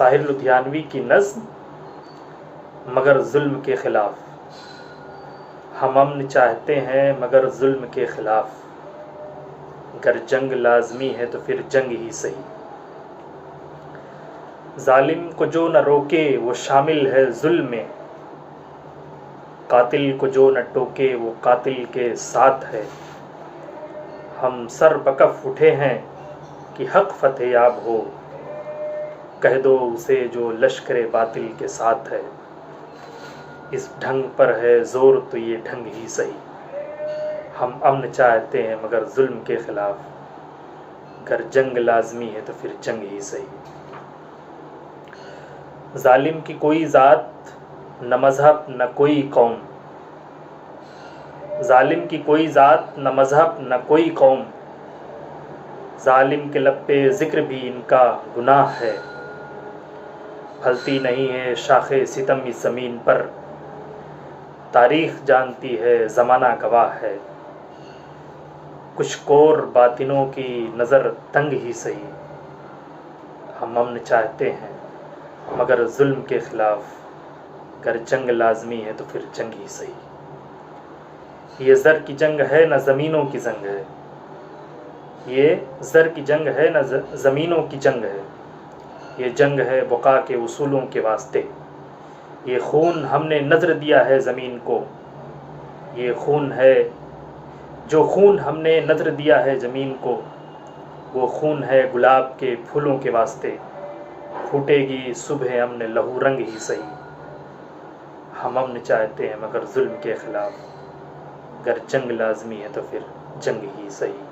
ساحر لدھیانوی کی نظم مگر ظلم کے خلاف. ہم امن چاہتے ہیں مگر ظلم کے خلاف، گر جنگ لازمی ہے تو پھر جنگ ہی صحیح. ظالم کو جو نہ روکے وہ شامل ہے ظلم میں، قاتل کو جو نہ ٹوکے وہ قاتل کے ساتھ ہے. ہم سر بکف اٹھے ہیں کہ حق فتح یاب ہو، کہہ دو اسے جو لشکر باطل کے ساتھ ہے. اس ڈھنگ پر ہے زور تو یہ ڈھنگ ہی صحیح. ہم امن چاہتے ہیں مگر ظلم کے خلاف، گر جنگ لازمی ہے تو پھر جنگ ہی صحیح. ظالم کی کوئی ذات نہ مذہب نہ کوئی قوم، ظالم کی کوئی ذات نہ مذہب نہ کوئی قوم، ظالم کے لب پہ ذکر بھی ان کا گناہ ہے. پھلتی نہیں ہے شاخ ستم اس زمین پر، تاریخ جانتی ہے زمانہ گواہ ہے. کچھ کور باطنوں کی نظر تنگ ہی صحیح. ہم امن چاہتے ہیں مگر ظلم کے خلاف، گر جنگ لازمی ہے تو پھر جنگ ہی صحیح. یہ زر کی جنگ ہے نہ زمینوں کی جنگ ہے، یہ زر کی جنگ ہے نہ زمینوں کی جنگ ہے. یہ جنگ ہے بقا کے اصولوں کے واسطے. یہ خون ہم نے نذر دیا ہے زمین کو، یہ خون ہے جو خون ہم نے نذر دیا ہے زمین کو. وہ خون ہے گلاب کے پھولوں کے واسطے، پھوٹے گی صبح امن لہو رنگ ہی صحیح. ہم امن چاہتے ہیں مگر ظلم کے خلاف، گر جنگ لازمی ہے تو پھر جنگ ہی صحیح.